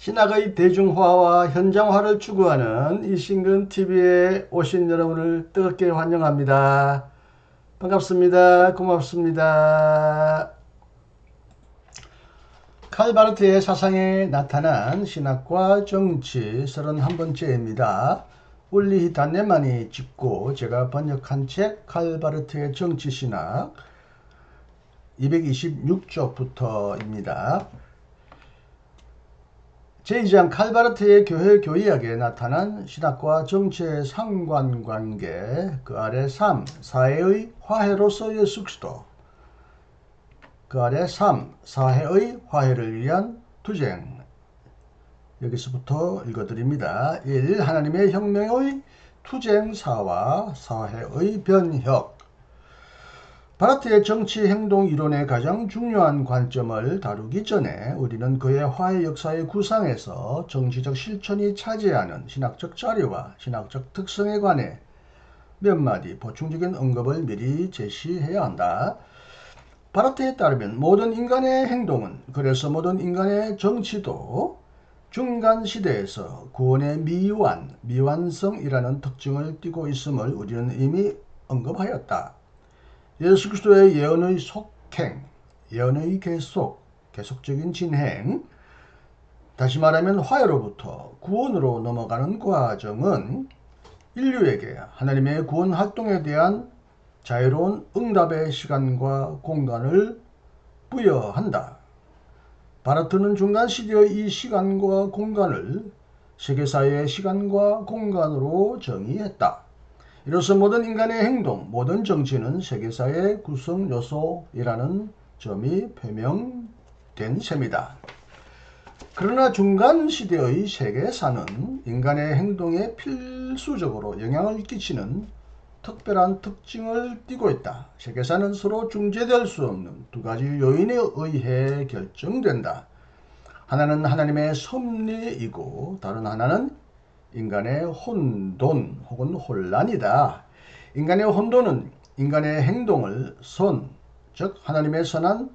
신학의 대중화와 현장화를 추구하는 이신근TV에 오신 여러분을 뜨겁게 환영합니다. 반갑습니다. 고맙습니다. 칼 바르트의 사상에 나타난 신학과 정치 31번째입니다. 울리히 단네만이 짓고 제가 번역한 책 칼 바르트의 정치신학 226쪽부터입니다. 제2장 칼 바르트의 교회 교의학에 나타난 신학과 정치의 상관관계, 그 아래 3. 사회의 화해로서의 숙시도, 그 아래 3. 사회의 화해를 위한 투쟁. 여기서부터 읽어드립니다. 1. 하나님의 혁명의 투쟁사와 사회의 변혁. 바르트의 정치 행동 이론의 가장 중요한 관점을 다루기 전에 우리는 그의 화해 역사의 구상에서 정치적 실천이 차지하는 신학적 자료와 신학적 특성에 관해 몇 마디 보충적인 언급을 미리 제시해야 한다. 바르트에 따르면 모든 인간의 행동은, 그래서 모든 인간의 정치도 중간 시대에서 구원의 미완성이라는 특징을 띠고 있음을 우리는 이미 언급하였다. 예수 그리스도의 예언의 속행, 예언의 계속적인 진행, 다시 말하면 화해로부터 구원으로 넘어가는 과정은 인류에게 하나님의 구원 활동에 대한 자유로운 응답의 시간과 공간을 부여한다. 바르트는 중간 시대의 이 시간과 공간을 세계사회의 시간과 공간으로 정의했다. 이로써 모든 인간의 행동, 모든 정치는 세계사의 구성 요소이라는 점이 표명된 셈이다. 그러나 중간 시대의 세계사는 인간의 행동에 필수적으로 영향을 끼치는 특별한 특징을 띠고 있다. 세계사는 서로 중재될 수 없는 두 가지 요인에 의해 결정된다. 하나는 하나님의 섭리이고 다른 하나는 인간의 혼돈 혹은 혼란이다. 인간의 혼돈은 인간의 행동을 즉 하나님의 선한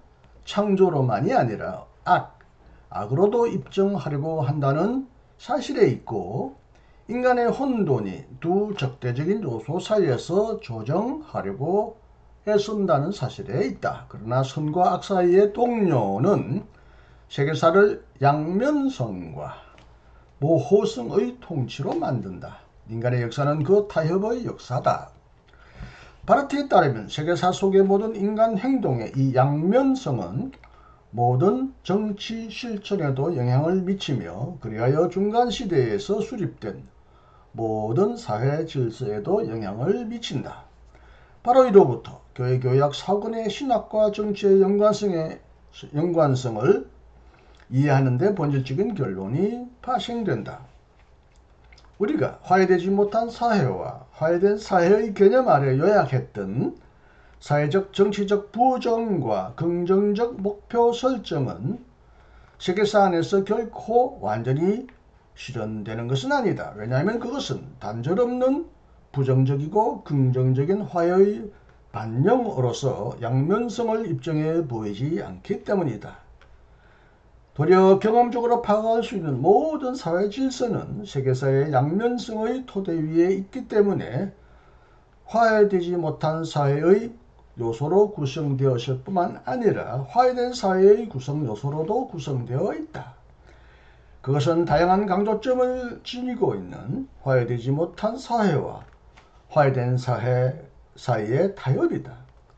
창조로만이 아니라 악으로도 입증하려고 한다는 사실에 있고, 인간의 혼돈이 두 적대적인 요소 사이에서 조정하려고 애쓴다는 사실에 있다. 그러나 선과 악 사이의 동료는 세계사를 양면성과 모호성의 통치로 만든다. 인간의 역사는 그 타협의 역사다. 바르트에 따르면 세계사 속의 모든 인간 행동의 이 양면성은 모든 정치 실천에도 영향을 미치며 그리하여 중간 시대에서 수립된 모든 사회 질서에도 영향을 미친다. 바로 이로부터 교회 교약 사건의 신학과 정치의 연관성을 이해하는 데 본질적인 결론이 파생된다. 우리가 화해되지 못한 사회와 화해된 사회의 개념 아래 요약했던 사회적 정치적 부정과 긍정적 목표 설정은 세계사 안에서 결코 완전히 실현되는 것은 아니다. 왜냐하면 그것은 단절 없는 부정적이고 긍정적인 화해의 반영으로서 양면성을 입증해 보이지 않기 때문이다. 도리어 경험적으로 파악할 수 있는 모든 사회 질서는 세계사의 양면성의 토대 위에 있기 때문에 화해되지 못한 사회의 요소로 구성되었을 뿐만 아니라 화해된 사회의 구성 요소로도 구성되어 있다. 그것은 다양한 강조점을 지니고 있는 화해되지 못한 사회와 화해된 사회 사이의 타협이다.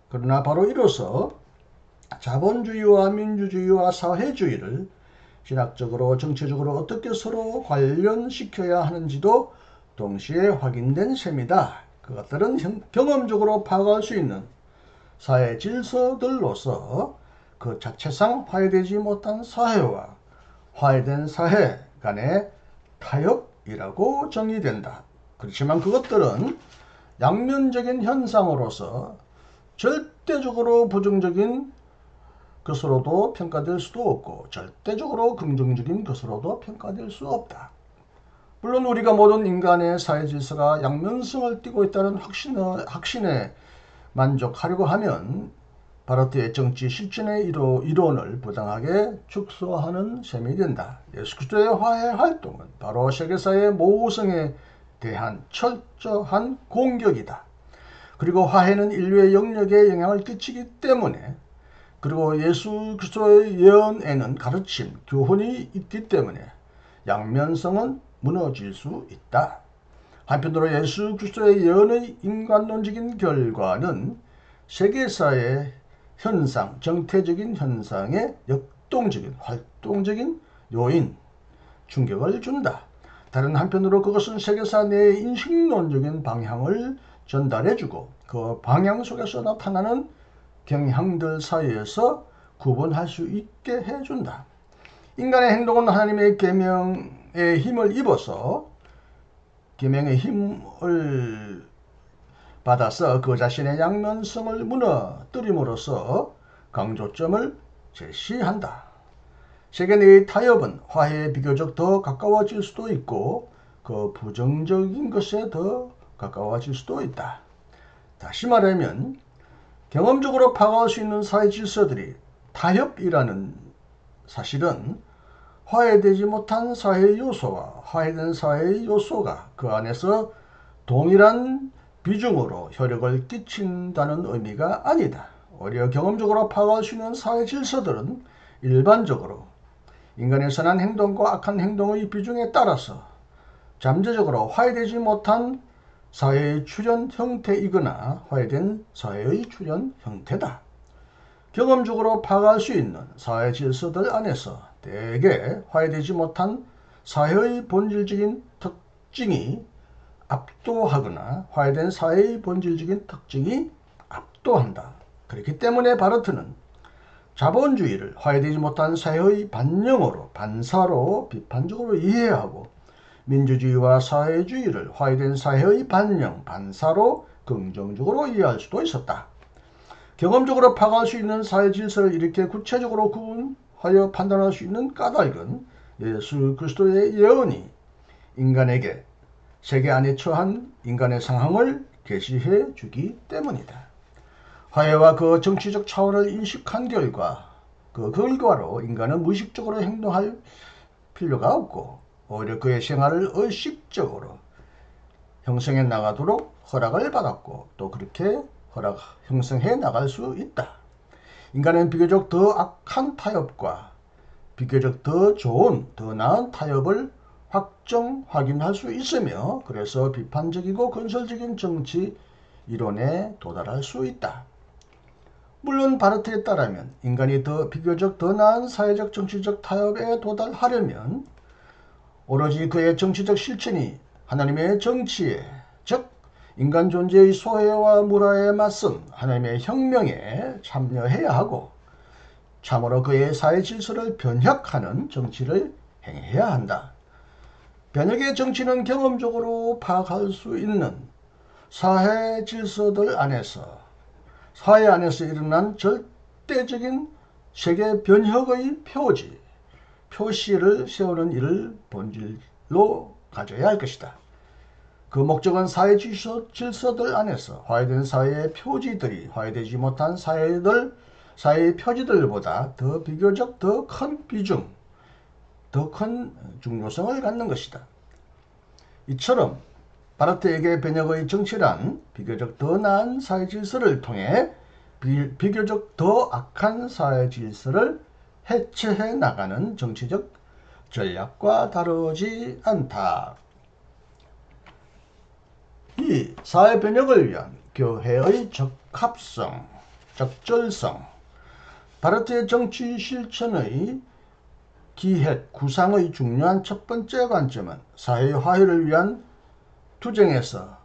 그러나 바로 이로써 자본주의와 민주주의와 사회주의를 신학적으로 정치적으로 어떻게 서로 관련시켜야 하는지도 동시에 확인된 셈이다. 그것들은 경험적으로 파악할 수 있는 사회 질서들로서 그 자체상 화해되지 못한 사회와 화해된 사회 간의 타협이라고 정의된다. 그렇지만 그것들은 양면적인 현상으로서 절대적으로 부정적인 것으로도 평가될 수도 없고 절대적으로 긍정적인 것으로도 평가될 수 없다. 물론 우리가 모든 인간의 사회 질서가 양면성을 띠고 있다는 확신에 만족하려고 하면 바르트의 정치 실천의 이론을 부당하게 축소하는 셈이 된다. 예수 그리스도의 화해 활동은 바로 세계사의 모성에 대한 철저한 공격이다. 그리고 화해는 인류의 영역에 영향을 끼치기 때문에, 그리고 예수 그리스도의 예언에는 가르침, 교훈이 있기 때문에 양면성은 무너질 수 있다. 한편으로 예수 그리스도의 예언의 인간론적인 결과는 세계사의 현상, 정태적인 현상의 역동적인, 활동적인 요인, 충격을 준다. 다른 한편으로 그것은 세계사 내의 인식론적인 방향을 전달해주고 그 방향 속에서 나타나는 경향들 사이에서 구분할 수 있게 해준다. 인간의 행동은 하나님의 계명의 힘을 입어서 계명의 힘을 받아서 그 자신의 양면성을 무너뜨림으로써 강조점을 제시한다. 세계 내의 타협은 화해에 비교적 더 가까워질 수도 있고 그 부정적인 것에 더 가까워질 수도 있다. 다시 말하면 경험적으로 파악할 수 있는 사회 질서들이 타협이라는 사실은 화해되지 못한 사회의 요소와 화해된 사회의 요소가 그 안에서 동일한 비중으로 효력을 끼친다는 의미가 아니다. 오히려 경험적으로 파악할 수 있는 사회 질서들은 일반적으로 인간의 선한 행동과 악한 행동의 비중에 따라서 잠재적으로 화해되지 못한 사회의 출현 형태이거나 화해된 사회의 출현 형태다. 경험적으로 파악할 수 있는 사회 질서들 안에서 대개 화해되지 못한 사회의 본질적인 특징이 압도하거나 화해된 사회의 본질적인 특징이 압도한다. 그렇기 때문에 바르트는 자본주의를 화해되지 못한 사회의 반영으로, 반사로 비판적으로 이해하고 민주주의와 사회주의를 화해된 사회의 반영, 반사로 긍정적으로 이해할 수도 있었다. 경험적으로 파악할 수 있는 사회 질서를 이렇게 구체적으로 구분하여 판단할 수 있는 까닭은 예수 그리스도의 예언이 인간에게 세계 안에 처한 인간의 상황을 계시해 주기 때문이다. 화해와 그 정치적 차원을 인식한 결과 그 결과로 인간은 무의식적으로 행동할 필요가 없고 오히려 그의 생활을 의식적으로 형성해 나가도록 허락을 받았고 또 그렇게 형성해 나갈 수 있다. 인간은 비교적 더 악한 타협과 비교적 더 좋은, 더 나은 타협을 확인할 수 있으며 그래서 비판적이고 건설적인 정치 이론에 도달할 수 있다. 물론 바르트에 따르면 인간이 비교적 더 나은 사회적 정치적 타협에 도달하려면 오로지 그의 정치적 실천이 하나님의 정치에, 즉 인간 존재의 소외와 물화에 맞선 하나님의 혁명에 참여해야 하고 참으로 그의 사회 질서를 변혁하는 정치를 행해야 한다. 변혁의 정치는 경험적으로 파악할 수 있는 사회 질서들 안에서 사회 안에서 일어난 절대적인 세계 변혁의 표시를 세우는 일을 본질로 가져야 할 것이다. 그 목적은 사회 질서들 안에서 화해된 사회의 표지들이 화해되지 못한 사회의 표지들보다 비교적 더 큰 비중, 더 큰 중요성을 갖는 것이다. 이처럼 바르트에게 변혁의 정치란 비교적 더 나은 사회 질서를 통해 비교적 더 악한 사회 질서를 해체해 나가는 정치적 전략과 다르지 않다. 이 사회 변혁을 위한 교회의 적합성, 적절성, 바르트의 정치 실천의 기획, 구상의 중요한 첫 번째 관점은 사회 화해를 위한 투쟁에서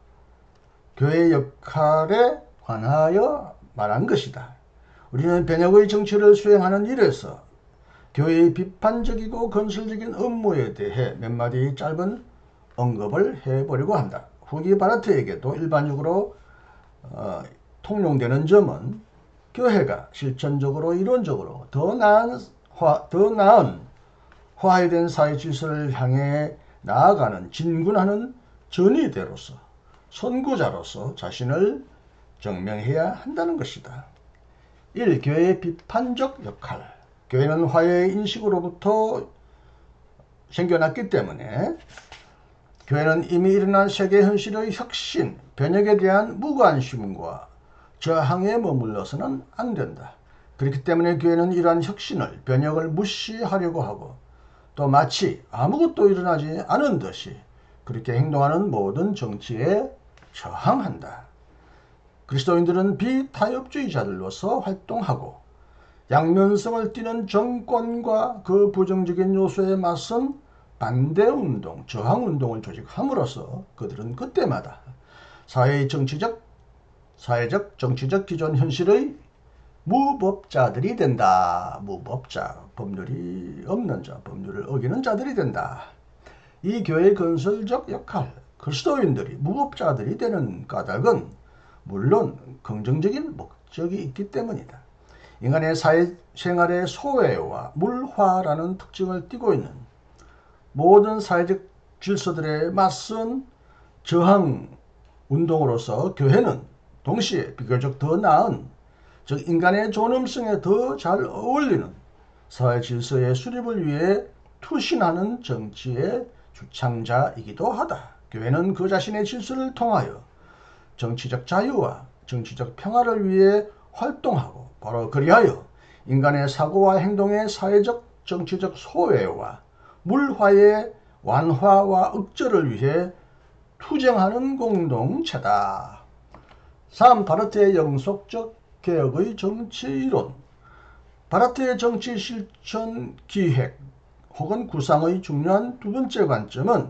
교회의 역할에 관하여 말한 것이다. 우리는 변혁의 정치를 수행하는 일에서 교회의 비판적이고 건설적인 업무에 대해 몇 마디 짧은 언급을 해보려고 한다. 후기 바르트에게도 일반적으로 통용되는 점은 교회가 실천적으로 이론적으로 더 나은 화해된 사회 질서를 향해 나아가는 진군하는 전의대로서 선구자로서 자신을 증명해야 한다는 것이다. 1. 교회의 비판적 역할. 교회는 화해의 인식으로부터 생겨났기 때문에 교회는 이미 일어난 세계 현실의 혁신, 변혁에 대한 무관심과 저항에 머물러서는 안 된다. 그렇기 때문에 교회는 이러한 혁신을, 변혁을 무시하려고 하고 또 마치 아무것도 일어나지 않은 듯이 그렇게 행동하는 모든 정치에 저항한다. 그리스도인들은 비타협주의자들로서 활동하고 양면성을 띠는 정권과 그 부정적인 요소에 맞선 반대운동, 저항운동을 조직함으로써 그들은 그때마다 사회적, 정치적 기존 현실의 무법자들이 된다. 무법자, 법률이 없는 자, 법률을 어기는 자들이 된다. 이 교회의 건설적 역할, 그리스도인들이 무법자들이 되는 까닭은 물론 긍정적인 목적이 있기 때문이다. 인간의 사회생활의 소외와 물화라는 특징을 띠고 있는 모든 사회적 질서들에 맞선 저항 운동으로서 교회는 동시에 비교적 더 나은, 즉 인간의 존엄성에 더 잘 어울리는 사회 질서의 수립을 위해 투신하는 정치의 주창자이기도 하다. 교회는 그 자신의 질서를 통하여 정치적 자유와 정치적 평화를 위해 활동하고 바로 그리하여 인간의 사고와 행동의 사회적 정치적 소외와 물화의 완화와 억제를 위해 투쟁하는 공동체다. 3. 바르트의 영속적 개혁의 정치이론. 바르트의 정치 실천 기획 혹은 구상의 중요한 두 번째 관점은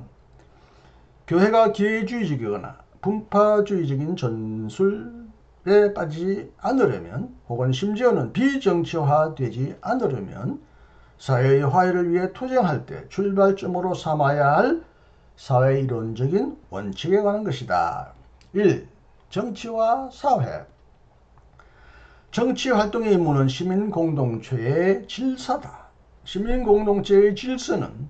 교회가 기회주의적이거나 분파주의적인 전술에 빠지지 않으려면 혹은 심지어는 비정치화되지 않으려면 사회의 화해를 위해 투쟁할 때 출발점으로 삼아야 할 사회이론적인 원칙에 관한 것이다. 1. 정치와 사회. 정치활동의 임무는 시민공동체의 질서다. 시민공동체의 질서는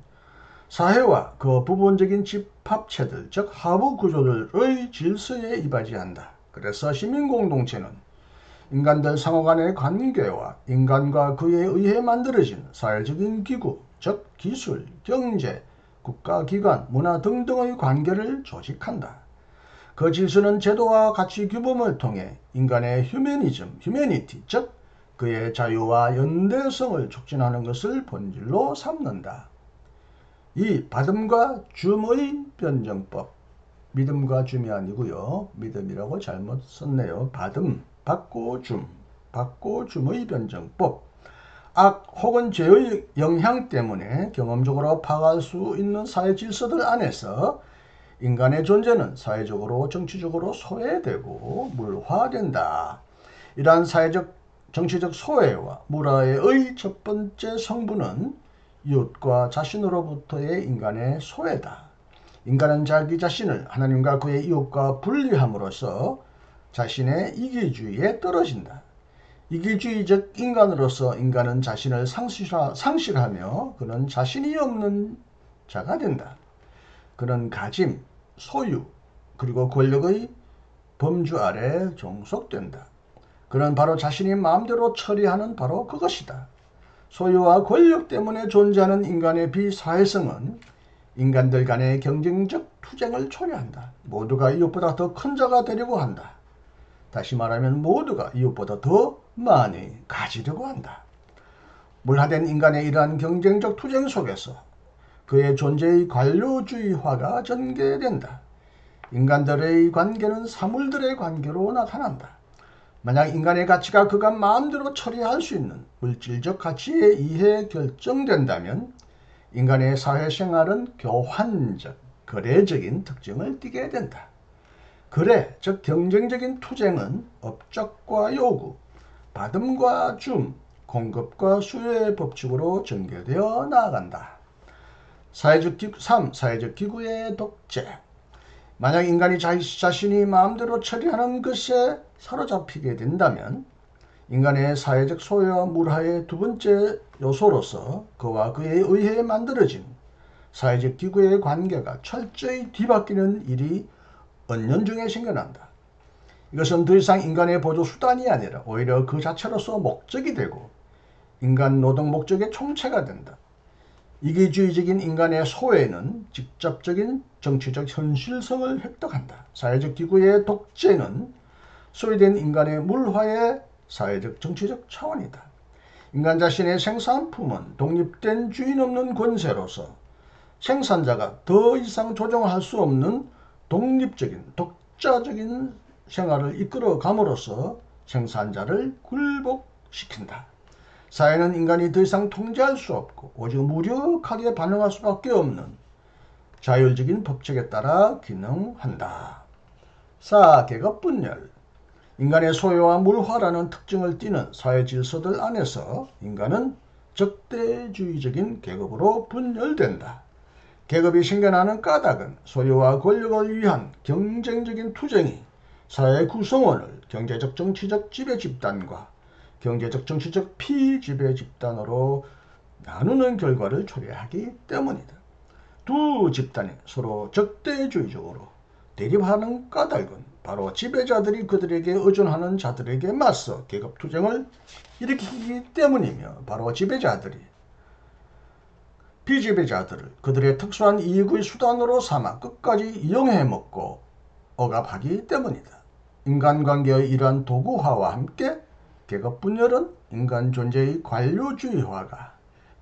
사회와 그 부분적인 집합체들, 즉 하부구조들의 질서에 이바지한다. 그래서 시민공동체는 인간들 상호 간의 관계와 인간과 그에 의해 만들어진 사회적인 기구, 즉 기술, 경제, 국가기관, 문화 등등의 관계를 조직한다. 그 질서는 제도와 가치 규범을 통해 인간의 휴머니티, 즉 그의 자유와 연대성을 촉진하는 것을 본질로 삼는다. 2. 받음과 줌의 변정법. 믿음과 줌이 아니고요. 믿음이라고 잘못 썼네요. 받고 줌의 변정법. 악 혹은 죄의 영향 때문에 경험적으로 파악할 수 있는 사회 질서들 안에서 인간의 존재는 사회적으로 정치적으로 소외되고 물화된다. 이러한 사회적 정치적 소외와 물화의 첫 번째 성분은 이웃과 자신으로부터의 인간의 소외다. 인간은 자기 자신을 하나님과 그의 이웃과 분리함으로써 자신의 이기주의에 떨어진다. 이기주의적 인간으로서 인간은 자신을 상실하며 그는 자신이 없는 자가 된다. 그는 가짐, 소유, 그리고 권력의 범주 아래 종속된다. 그는 바로 자신이 마음대로 처리하는 바로 그것이다. 소유와 권력 때문에 존재하는 인간의 비사회성은 인간들 간의 경쟁적 투쟁을 초래한다. 모두가 이웃보다 더 큰 자가 되려고 한다. 다시 말하면 모두가 이웃보다 더 많이 가지려고 한다. 물화된 인간의 이러한 경쟁적 투쟁 속에서 그의 존재의 관료주의화가 전개된다. 인간들의 관계는 사물들의 관계로 나타난다. 만약 인간의 가치가 그가 마음대로 처리할 수 있는 물질적 가치에 의해 결정된다면 인간의 사회생활은 교환적, 거래적인 특징을 띠게 된다. 거래, 즉 경쟁적인 투쟁은 업적과 요구, 받음과 줌, 공급과 수요의 법칙으로 전개되어 나아간다. 3. 사회적 기구의 독재. 만약 인간이 자신이 마음대로 처리하는 것에 사로잡히게 된다면 인간의 사회적 소외와 물화의 두 번째 요소로서 그와 그에 의해 만들어진 사회적 기구의 관계가 철저히 뒤바뀌는 일이 은연중에 생겨난다. 이것은 더 이상 인간의 보조 수단이 아니라 오히려 그 자체로서 목적이 되고 인간 노동 목적의 총체가 된다. 이기주의적인 인간의 소외는 직접적인 정치적 현실성을 획득한다. 사회적 기구의 독재는 소외된 인간의 물화의 사회적 정치적 차원이다. 인간 자신의 생산품은 독립된 주인 없는 권세로서 생산자가 더 이상 조정할 수 없는 독립적인 독자적인 생활을 이끌어감으로써 생산자를 굴복시킨다. 사회는 인간이 더 이상 통제할 수 없고 오직 무력하게 반응할 수밖에 없는 자율적인 법칙에 따라 기능한다. 4. 계급분열. 인간의 소유와 물화라는 특징을 띠는 사회 질서들 안에서 인간은 적대주의적인 계급으로 분열된다. 계급이 생겨나는 까닭은 소유와 권력을 위한 경쟁적인 투쟁이 사회 구성원을 경제적 정치적 지배 집단과 경제적 정치적 피지배 집단으로 나누는 결과를 초래하기 때문이다. 두 집단이 서로 적대주의적으로 대립하는 까닭은 바로 지배자들이 그들에게 의존하는 자들에게 맞서 계급투쟁을 일으키기 때문이며 바로 지배자들이 비지배자들을 그들의 특수한 이익의 수단으로 삼아 끝까지 이용해먹고 억압하기 때문이다. 인간관계의 이러한 도구화와 함께 계급분열은 인간 존재의 관료주의화가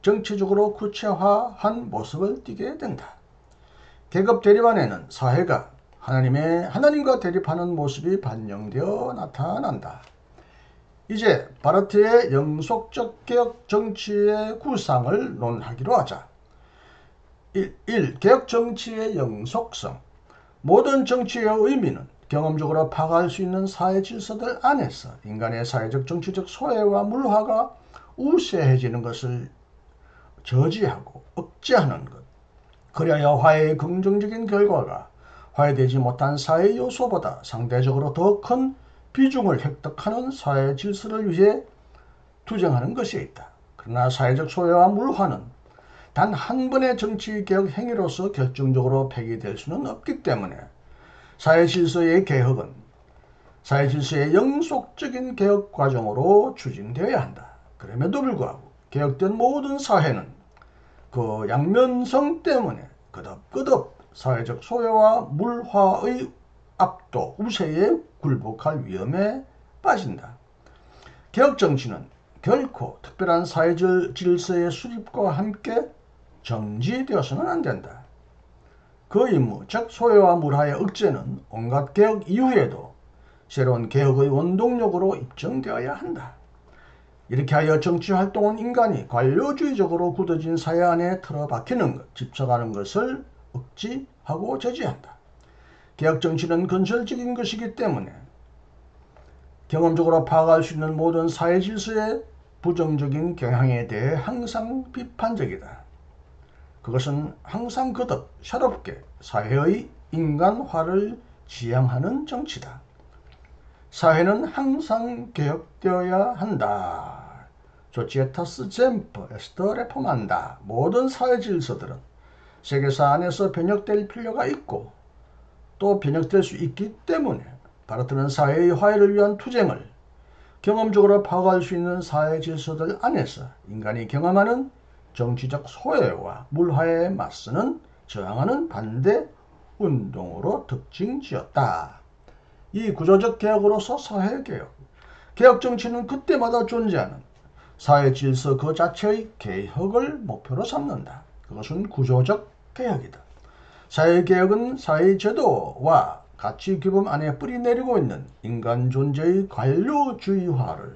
정치적으로 구체화한 모습을 띠게 된다. 계급 대립 안에는 사회가 하나님과 대립하는 모습이 반영되어 나타난다. 이제 바르트의 영속적 개혁 정치의 구상을 논하기로 하자. 1. 개혁 정치의 영속성. 모든 정치의 의미는 경험적으로 파악할 수 있는 사회 질서들 안에서 인간의 사회적 정치적 소외와 물화가 우세해지는 것을 저지하고 억제하는 것. 그래야 화해의 긍정적인 결과가 화해되지 못한 사회 요소보다 상대적으로 더 큰 비중을 획득하는 사회 질서를 위해 투쟁하는 것이 있다. 그러나 사회적 소외와 물화는 단 한 번의 정치개혁 행위로서 결정적으로 폐기될 수는 없기 때문에 사회 질서의 개혁은 사회 질서의 영속적인 개혁 과정으로 추진되어야 한다. 그럼에도 불구하고 개혁된 모든 사회는 그 양면성 때문에 끄덕끄덕 사회적 소외와 물화의 압도, 우세에 굴복할 위험에 빠진다. 개혁 정치는 결코 특별한 사회적 질서의 수립과 함께 정지되어서는 안 된다. 그 임무, 즉 소외와 물화의 억제는 온갖 개혁 이후에도 새로운 개혁의 원동력으로 입증되어야 한다. 이렇게 하여 정치활동은 인간이 관료주의적으로 굳어진 사회 안에 틀어박히는 것, 집착하는 것을 억지하고 저지한다. 개혁정치는 건설적인 것이기 때문에 경험적으로 파악할 수 있는 모든 사회 질서의 부정적인 경향에 대해 항상 비판적이다. 그것은 항상 거듭 새롭게 사회의 인간화를 지향하는 정치다. 사회는 항상 개혁되어야 한다. 조치에타스 젬프 에스터 레포만다. 모든 사회 질서들은 세계사 안에서 변혁될 필요가 있고 또 변혁될 수 있기 때문에 바르트는 사회의 화해를 위한 투쟁을 경험적으로 파악할 수 있는 사회 질서들 안에서 인간이 경험하는 정치적 소외와 물화에 맞서는 저항하는 반대 운동으로 특징지었다. 이 구조적 개혁으로서 사회개혁, 개혁정치는 그때마다 존재하는 사회 질서 그 자체의 개혁을 목표로 삼는다. 그것은 구조적 개혁이다. 사회개혁은 사회 제도와 가치 규범 안에 뿌리내리고 있는 인간 존재의 관료주의화를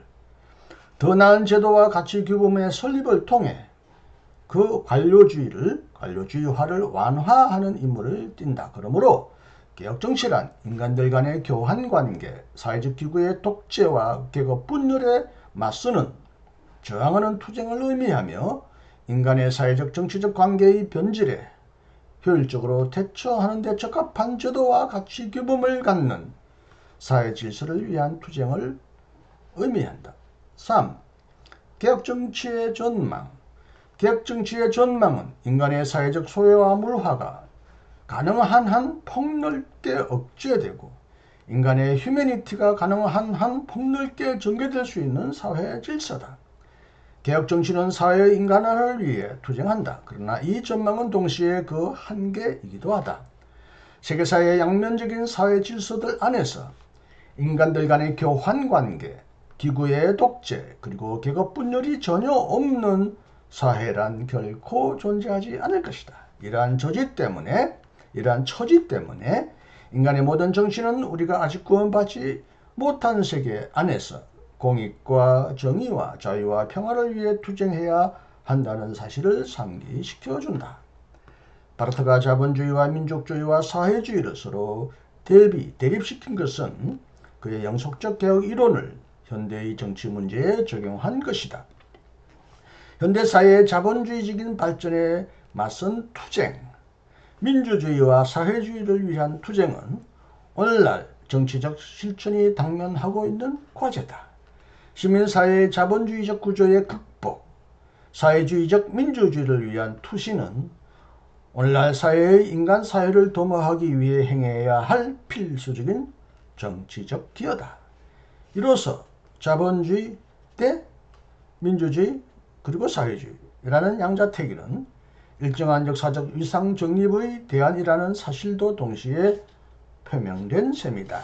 더 나은 제도와 가치 규범의 설립을 통해 그 관료주의화를 완화하는 임무를 띈다. 그러므로 개혁정치란 인간들 간의 교환관계, 사회적 기구의 독재와 계급 분열에 맞서는 저항하는 투쟁을 의미하며 인간의 사회적 정치적 관계의 변질에 효율적으로 대처하는 데 적합한 제도와 가치 규범을 갖는 사회 질서를 위한 투쟁을 의미한다. 3. 개혁정치의 전망. 개혁정치의 전망은 인간의 사회적 소외와 물화가 가능한 한 폭넓게 억제되고 인간의 휴머니티가 가능한 한 폭넓게 전개될 수 있는 사회 질서다. 개혁 정치는 사회의 인간화를 위해 투쟁한다. 그러나 이 전망은 동시에 그 한계이기도 하다. 세계사의 양면적인 사회 질서들 안에서 인간들 간의 교환 관계, 기구의 독재, 그리고 계급 분열이 전혀 없는 사회란 결코 존재하지 않을 것이다. 이러한 처지 때문에 인간의 모든 정신은 우리가 아직 구원받지 못한 세계 안에서 공익과 정의와 자유와 평화를 위해 투쟁해야 한다는 사실을 상기시켜준다. 바르트가 자본주의와 민족주의와 사회주의를 서로 대립시킨 것은 그의 영속적 개혁 이론을 현대의 정치 문제에 적용한 것이다. 현대사회의 자본주의적인 발전에 맞선 투쟁, 민주주의와 사회주의를 위한 투쟁은 오늘날 정치적 실천이 당면하고 있는 과제다. 시민사회의 자본주의적 구조의 극복, 사회주의적 민주주의를 위한 투신은 오늘날 사회의 인간 사회를 도모하기 위해 행해야 할 필수적인 정치적 기여다. 이로써 자본주의 대 민주주의 그리고 사회주의라는 양자택일은 일정한 역사적 위상 정립의 대안이라는 사실도 동시에 표명된 셈이다.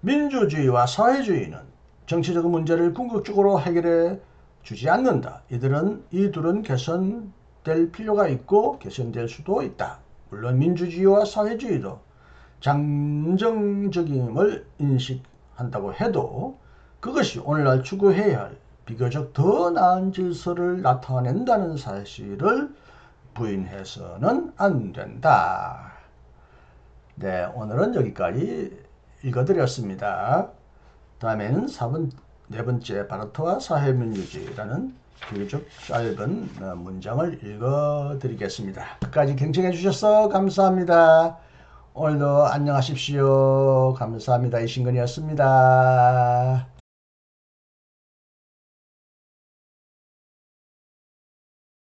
민주주의와 사회주의는 정치적 문제를 궁극적으로 해결해 주지 않는다. 이 둘은 개선될 필요가 있고 개선될 수도 있다. 물론 민주주의와 사회주의도 장정적임을 인식한다고 해도 그것이 오늘날 추구해야 할 비교적 더 나은 질서를 나타낸다는 사실을 부인해서는 안 된다. 네, 오늘은 여기까지 읽어드렸습니다. 다음에는 네 번째 바르트와 사회민주주의라는 비교적 짧은 문장을 읽어드리겠습니다. 끝까지 경청해 주셔서 감사합니다. 오늘도 안녕하십시오. 감사합니다. 이신근이었습니다.